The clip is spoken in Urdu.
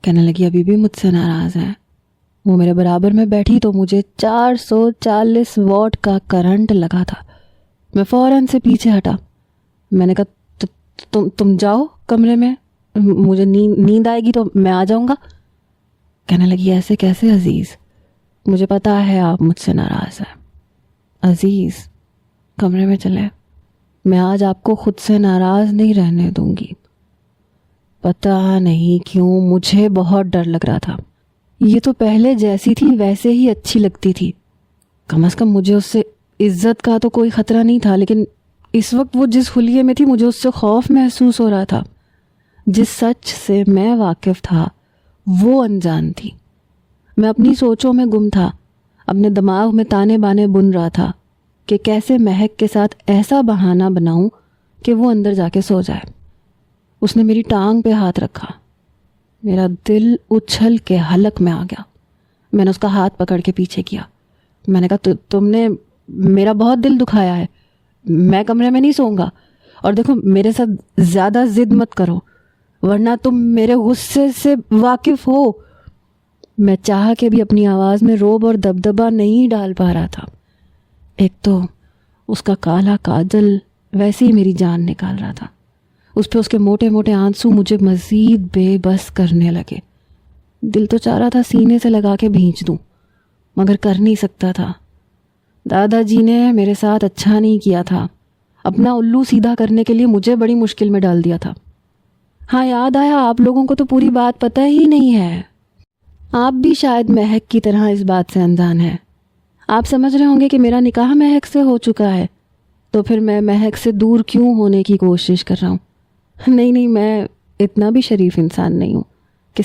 کہنے لگی ابھی بھی مجھ سے ناراض ہے. وہ میرے برابر میں بیٹھی تو مجھے 440 واٹ کا کرنٹ لگا تھا. میں فوراً سے پیچھے ہٹا. میں نے کہا تم جاؤ کمرے میں, مجھے نیند آئے گی تو میں آ جاؤں گا. کہنے لگی ایسے کیسے عزیز, مجھے پتا ہے آپ مجھ سے ناراض ہیں. عزیز کمرے میں چلے, میں آج آپ کو خود سے ناراض نہیں رہنے دوں گی. پتہ نہیں کیوں مجھے بہت ڈر لگ رہا تھا. یہ تو پہلے جیسی تھی ویسے ہی اچھی لگتی تھی. کم از کم مجھے اس سے عزت کا تو کوئی خطرہ نہیں تھا, لیکن اس وقت وہ جس حلیے میں تھی مجھے اس سے خوف محسوس ہو رہا تھا. جس سچ سے میں واقف تھا وہ انجان تھی. میں اپنی سوچوں میں گم تھا, اپنے دماغ میں تانے بانے بن رہا تھا کہ کیسے مہک کے ساتھ ایسا بہانہ بناؤں کہ وہ اندر جا کے سو جائے. اس نے میری ٹانگ پہ ہاتھ رکھا. میرا دل اچھل کے حلق میں آ گیا. میں نے اس کا ہاتھ پکڑ کے پیچھے کیا. میں نے کہا تم نے میرا بہت دل دکھایا ہے, میں کمرے میں نہیں سوؤں گا, اور دیکھو میرے ساتھ زیادہ ضد مت کرو ورنہ تم میرے غصے سے واقف ہو. میں چاہ کے بھی اپنی آواز میں روب اور دبدبا نہیں ڈال پا رہا تھا. ایک تو اس کا کالا کاجل ویسے ہی میری جان نکال رہا تھا, اس پہ اس کے موٹے موٹے آنسو مجھے مزید بے بس کرنے لگے. دل تو چاہ رہا تھا سینے سے لگا کے بھینچ دوں, مگر کر نہیں سکتا تھا. دادا جی نے میرے ساتھ اچھا نہیں کیا تھا, اپنا الو سیدھا کرنے کے لیے مجھے بڑی مشکل میں ڈال دیا تھا. ہاں یاد آیا, آپ لوگوں کو تو پوری بات پتہ ہی نہیں ہے. آپ بھی شاید مہک کی طرح اس بات سے انجان ہے. آپ سمجھ رہے ہوں گے کہ میرا نکاح مہک سے ہو چکا ہے, تو پھر میں مہک سے دور کیوں ہونے کی کوشش کر رہا ہوں. نہیں, میں اتنا بھی شریف انسان نہیں ہوں کہ